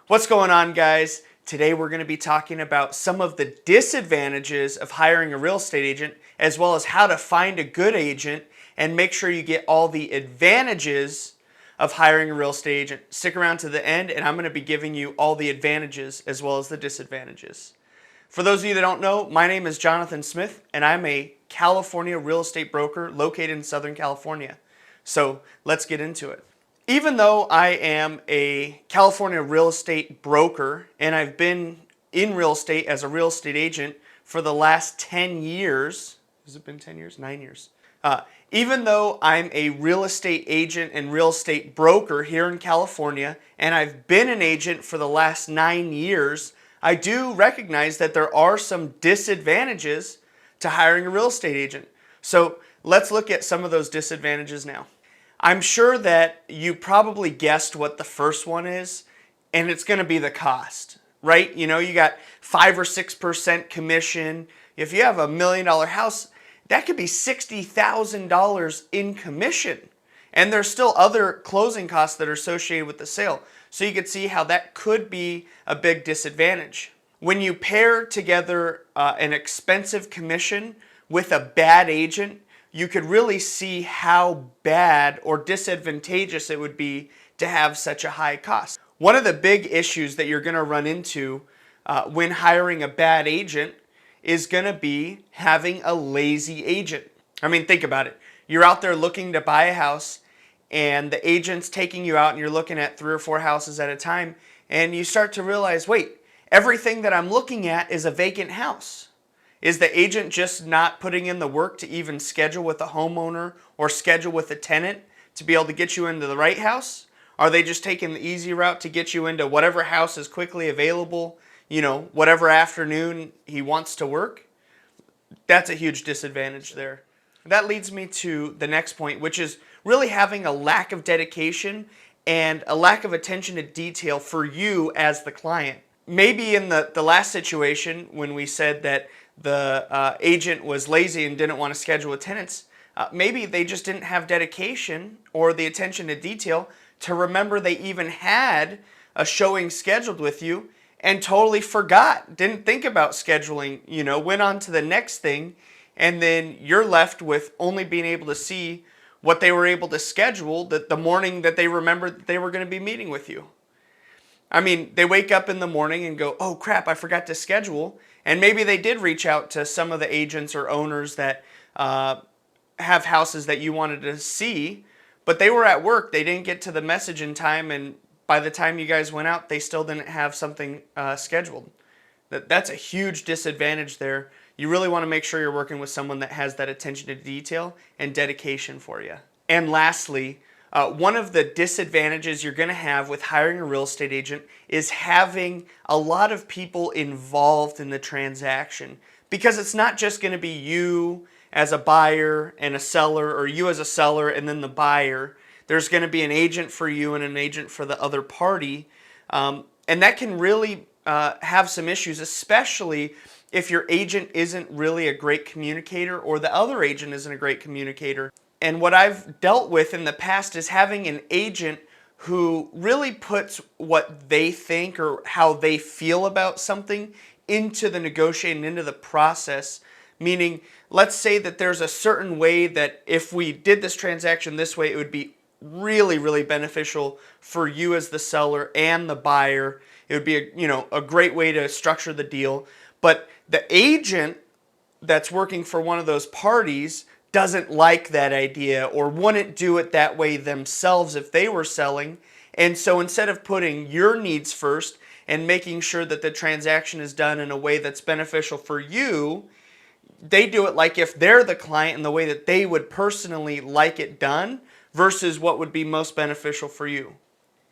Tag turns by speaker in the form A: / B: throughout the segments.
A: What's going on, guys? Today we're going to be talking about some of the disadvantages of hiring a real estate agent, as well as how to find a good agent and make sure you get all the advantages of hiring a real estate agent. Stick around to the end and I'm going to be giving you all the advantages as well as the disadvantages. For those of you that don't know, my name is Jonathan Smith and I'm a California real estate broker located in Southern California. So let's get into it. Even though I am a California real estate broker and I've been in real estate as a real estate agent for the last 10 years, has it been 10 years? 9 years. Even though I'm a real estate agent and real estate broker here in California and I've been an agent for the last 9 years, I do recognize that there are some disadvantages to hiring a real estate agent. So let's look at some of those disadvantages now. I'm sure that you probably guessed what the first one is, and it's going to be the cost, right? You know, you got 5 or 6% commission. If you have $1 million house, that could be $60,000 in commission. And there's still other closing costs that are associated with the sale. So you can see how that could be a big disadvantage. When you pair together an expensive commission with a bad agent, you could really see how bad or disadvantageous it would be to have such a high cost. One of the big issues that you're going to run into when hiring a bad agent is going to be having a lazy agent. I mean, think about it. You're out there looking to buy a house and the agent's taking you out and you're looking at 3 or 4 houses at a time and you start to realize, wait, everything that I'm looking at is a vacant house. Is the agent just not putting in the work to even schedule with a homeowner or schedule with a tenant to be able to get you into the right house? Are they just taking the easy route to get you into whatever house is quickly available, you know, whatever afternoon he wants to work? That's a huge disadvantage there. That leads me to the next point, which is really having a lack of dedication and a lack of attention to detail for you as the client. Maybe in the last situation when we said that the agent was lazy and didn't want to schedule with tenants, maybe they just didn't have dedication or the attention to detail to remember they even had a showing scheduled with you and totally forgot, didn't think about scheduling, you know, went on to the next thing, and then you're left with only being able to see what they were able to schedule the morning that they remembered that they were going to be meeting with you. I mean, they wake up in the morning and go, oh crap, I forgot to schedule. And maybe they did reach out to some of the agents or owners that have houses that you wanted to see, but they were at work. They didn't get to the message in time, and by the time you guys went out, they still didn't have something scheduled. That's a huge disadvantage there. You really want to make sure you're working with someone that has that attention to detail and dedication for you. And lastly, one of the disadvantages you're going to have with hiring a real estate agent is having a lot of people involved in the transaction, because it's not just going to be you as a buyer and a seller, or you as a seller and then the buyer. There's going to be an agent for you and an agent for the other party, and that can really have some issues, especially if your agent isn't really a great communicator or the other agent isn't a great communicator. And what I've dealt with in the past is having an agent who really puts what they think or how they feel about something into the negotiating, into the process. Meaning, let's say that there's a certain way that if we did this transaction this way, it would be really, really beneficial for you as the seller and the buyer. It would be a great way to structure the deal. But the agent that's working for one of those parties doesn't like that idea or wouldn't do it that way themselves if they were selling. And so instead of putting your needs first and making sure that the transaction is done in a way that's beneficial for you, they do it like if they're the client in the way that they would personally like it done versus what would be most beneficial for you.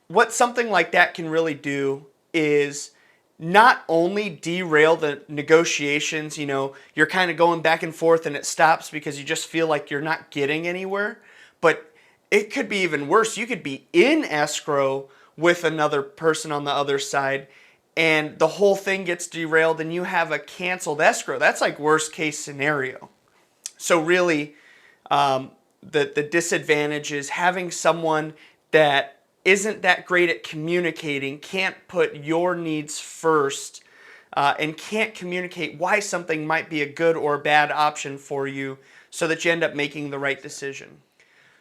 A: What something like that can really do is not only derail the negotiations, you're kind of going back and forth and it stops because you just feel like you're not getting anywhere, but it could be even worse. You could be in escrow with another person on the other side and the whole thing gets derailed and you have a canceled escrow. That's like worst case scenario. So really, the disadvantage is having someone that isn't that great at communicating, can't put your needs first, and can't communicate why something might be a good or bad option for you so that you end up making the right decision.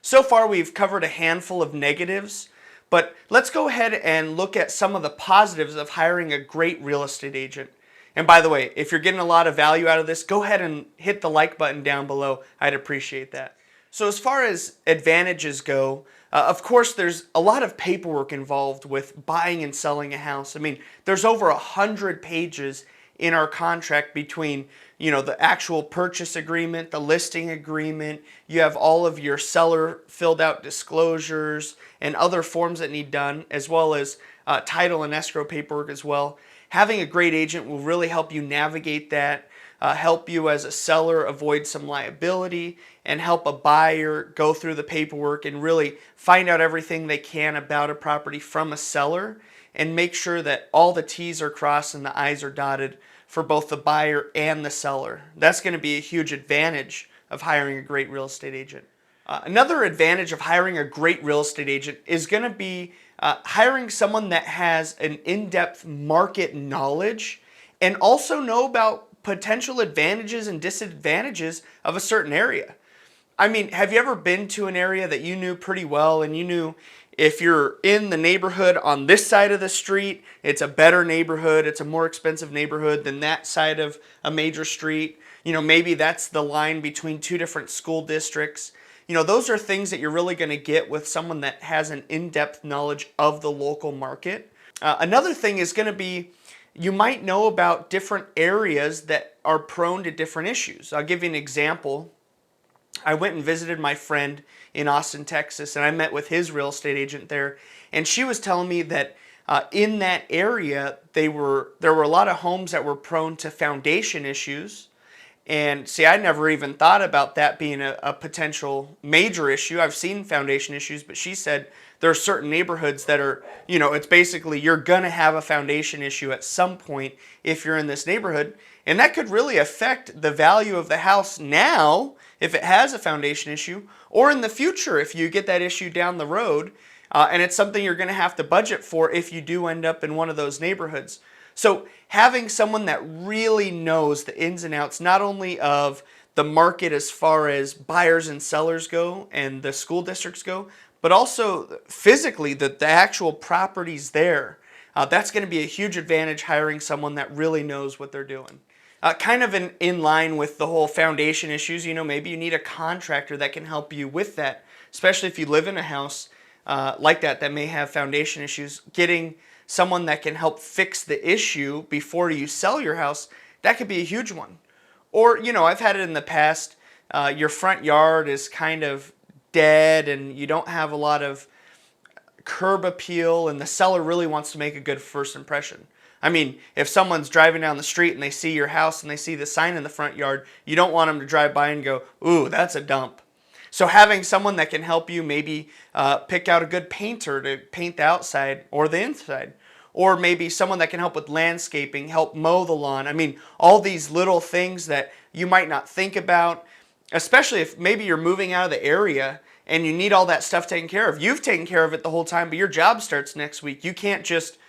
A: So far, we've covered a handful of negatives, but let's go ahead and look at some of the positives of hiring a great real estate agent. And by the way, if you're getting a lot of value out of this, go ahead and hit the like button down below. I'd appreciate that. So as far as advantages go, of course, there's a lot of paperwork involved with buying and selling a house. I mean, there's over 100 pages in our contract between, the actual purchase agreement, the listing agreement. You have all of your seller filled out disclosures and other forms that need done, as well as title and escrow paperwork as well. Having a great agent will really help you navigate that, help you as a seller avoid some liability, and help a buyer go through the paperwork and really find out everything they can about a property from a seller and make sure that all the T's are crossed and the I's are dotted for both the buyer and the seller. That's going to be a huge advantage of hiring a great real estate agent. Another advantage of hiring a great real estate agent is going to be hiring someone that has an in-depth market knowledge and also know about potential advantages and disadvantages of a certain area. I mean, have you ever been to an area that you knew pretty well and you knew if you're in the neighborhood on this side of the street, it's a better neighborhood, it's a more expensive neighborhood than that side of a major street. Maybe that's the line between two different school districts. Those are things that you're really going to get with someone that has an in-depth knowledge of the local market. Another thing is going to be you might know about different areas that are prone to different issues. I'll give you an example. I went and visited my friend in Austin, Texas, and I met with his real estate agent there, and she was telling me that in that area there were a lot of homes that were prone to foundation issues. And see, I never even thought about that being a potential major issue. I've seen foundation issues, but she said there are certain neighborhoods that are, it's basically you're going to have a foundation issue at some point if you're in this neighborhood. And that could really affect the value of the house now if it has a foundation issue, or in the future if you get that issue down the road. And it's something you're going to have to budget for if you do end up in one of those neighborhoods. So having someone that really knows the ins and outs, not only of the market as far as buyers and sellers go and the school districts go, but also physically the actual properties there. That's going to be a huge advantage hiring someone that really knows what they're doing. Kind of in line with the whole foundation issues, maybe you need a contractor that can help you with that, especially if you live in a house like that may have foundation issues. Getting someone that can help fix the issue before you sell your house, that could be a huge one. Or, I've had it in the past, your front yard is kind of dead and you don't have a lot of curb appeal and the seller really wants to make a good first impression. I mean, if someone's driving down the street and they see your house and they see the sign in the front yard, you don't want them to drive by and go, ooh, that's a dump. So having someone that can help you maybe pick out a good painter to paint the outside or the inside, or maybe someone that can help with landscaping, help mow the lawn. I mean, all these little things that you might not think about, especially if maybe you're moving out of the area and you need all that stuff taken care of. You've taken care of it the whole time, but your job starts next week. You can't just,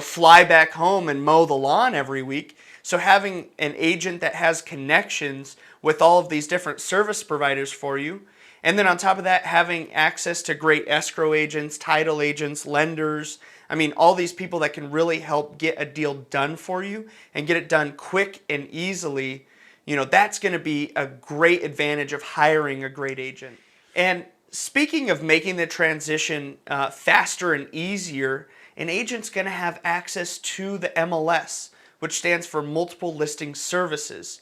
A: fly back home and mow the lawn every week. So having an agent that has connections with all of these different service providers for you, and then on top of that, having access to great escrow agents, title agents, lenders. I mean, all these people that can really help get a deal done for you and get it done quick and easily, that's going to be a great advantage of hiring a great agent. And speaking of making the transition faster and easier, an agent's going to have access to the MLS, which stands for Multiple Listing Services.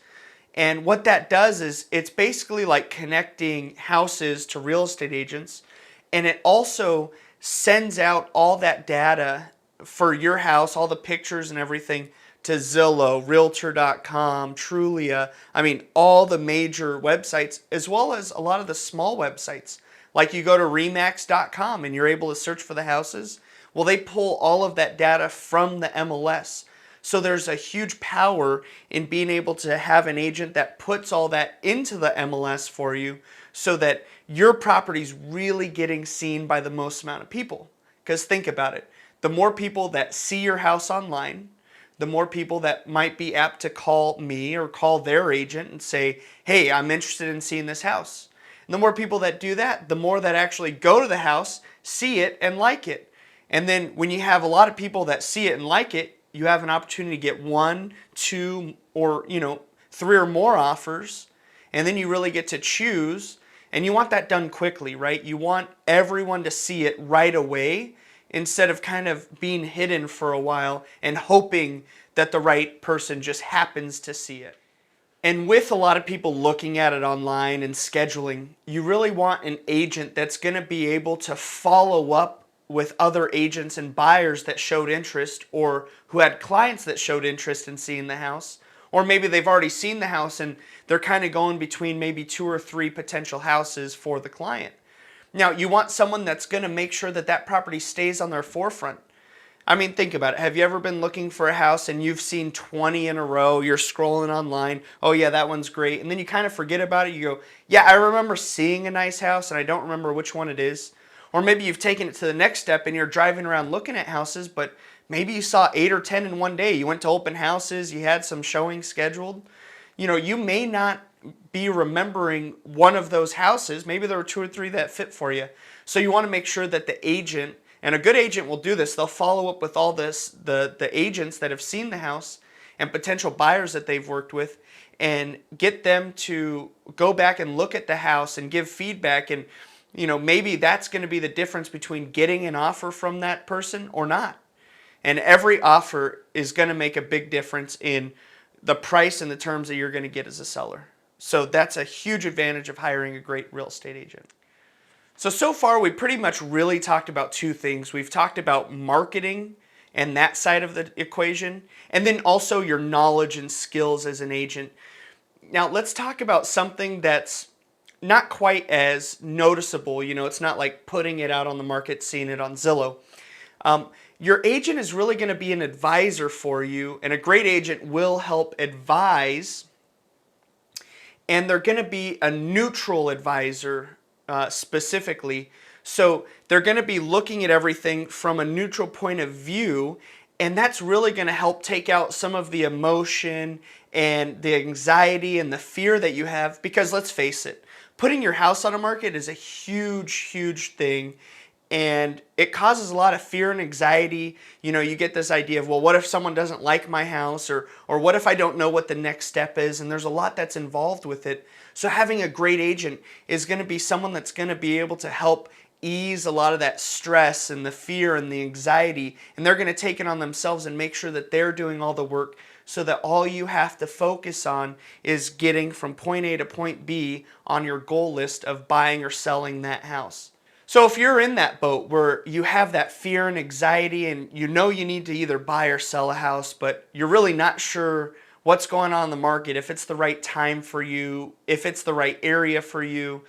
A: And what that does is it's basically like connecting houses to real estate agents, and it also sends out all that data for your house, all the pictures and everything, to Zillow, Realtor.com, Trulia. I mean, all the major websites, as well as a lot of the small websites. Like you go to Remax.com and you're able to search for the houses. Well, they pull all of that data from the MLS. So there's a huge power in being able to have an agent that puts all that into the MLS for you so that your property's really getting seen by the most amount of people. Because think about it. The more people that see your house online, the more people that might be apt to call me or call their agent and say, hey, I'm interested in seeing this house. And the more people that do that, the more that actually go to the house, see it, and like it. And then when you have a lot of people that see it and like it, you have an opportunity to get 1, 2, or 3 or more offers. And then you really get to choose. And you want that done quickly, right? You want everyone to see it right away instead of kind of being hidden for a while and hoping that the right person just happens to see it. And with a lot of people looking at it online and scheduling, you really want an agent that's going to be able to follow up with other agents and buyers that showed interest or who had clients that showed interest in seeing the house. Or maybe they've already seen the house and they're kind of going between maybe 2 or 3 potential houses for the client. Now, you want someone that's going to make sure that that property stays on their forefront. I mean, think about it. Have you ever been looking for a house and you've seen 20 in a row, you're scrolling online, oh yeah, that one's great, and then you kind of forget about it, you go, yeah, I remember seeing a nice house and I don't remember which one it is. Or maybe you've taken it to the next step and you're driving around looking at houses, but maybe you saw 8 or 10 in one day. You went to open houses, you had some showings scheduled. You may not be remembering one of those houses. Maybe there were 2 or 3 that fit for you. So you want to make sure that the agent, and a good agent will do this, they'll follow up with all the agents that have seen the house and potential buyers that they've worked with and get them to go back and look at the house and give feedback. And maybe that's going to be the difference between getting an offer from that person or not. And every offer is going to make a big difference in the price and the terms that you're going to get as a seller. So that's a huge advantage of hiring a great real estate agent. So far we pretty much really talked about 2 things. We've talked about marketing and that side of the equation, and then also your knowledge and skills as an agent. Now let's talk about something that's not quite as noticeable. It's not like putting it out on the market, seeing it on Zillow. Your agent is really going to be an advisor for you, and a great agent will help advise, and they're going to be a neutral advisor specifically. So they're going to be looking at everything from a neutral point of view, and that's really going to help take out some of the emotion and the anxiety and the fear that you have, because let's face it, putting your house on a market is a huge, huge thing. And it causes a lot of fear and anxiety. You get this idea of, well, what if someone doesn't like my house? Or what if I don't know what the next step is? And there's a lot that's involved with it. So having a great agent is going to be someone that's going to be able to help ease a lot of that stress and the fear and the anxiety. And they're going to take it on themselves and make sure that they're doing all the work so that all you have to focus on is getting from point A to point B on your goal list of buying or selling that house. So if you're in that boat where you have that fear and anxiety and you need to either buy or sell a house, but you're really not sure what's going on in the market, if it's the right time for you, if it's the right area for you,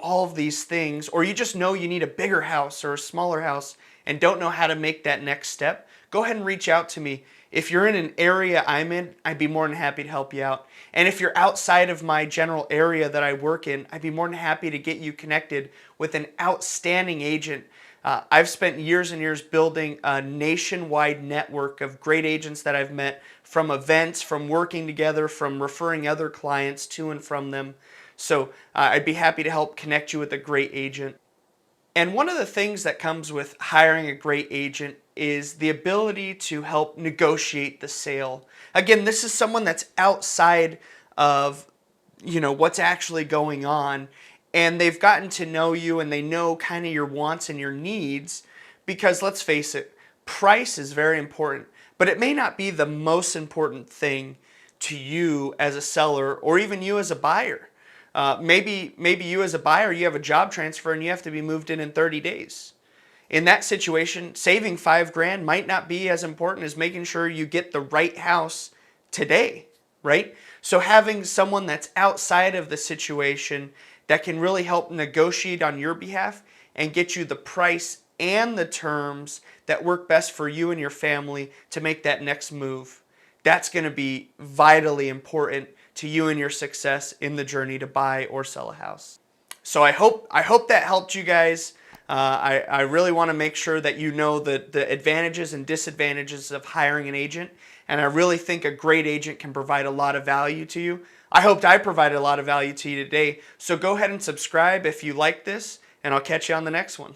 A: all of these things, or you just know you need a bigger house or a smaller house and don't know how to make that next step, go ahead and reach out to me. If you're in an area I'm in, I'd be more than happy to help you out. And if you're outside of my general area that I work in, I'd be more than happy to get you connected with an outstanding agent. I've spent years and years building a nationwide network of great agents that I've met from events, from working together, from referring other clients to and from them. So I'd be happy to help connect you with a great agent. And one of the things that comes with hiring a great agent is the ability to help negotiate the sale. Again, this is someone that's outside of, what's actually going on, and they've gotten to know you and they know kind of your wants and your needs, because let's face it, price is very important, but it may not be the most important thing to you as a seller or even you as a buyer. Maybe you as a buyer, you have a job transfer and you have to be moved in 30 days. In that situation, saving $5,000 might not be as important as making sure you get the right house today, right? So having someone that's outside of the situation that can really help negotiate on your behalf and get you the price and the terms that work best for you and your family to make that next move, that's going to be vitally important to you and your success in the journey to buy or sell a house. So I hope that helped you guys. I really want to make sure that you know the advantages and disadvantages of hiring an agent, and I really think a great agent can provide a lot of value to you. I hoped I provided a lot of value to you today, so go ahead and subscribe if you like this, and I'll catch you on the next one.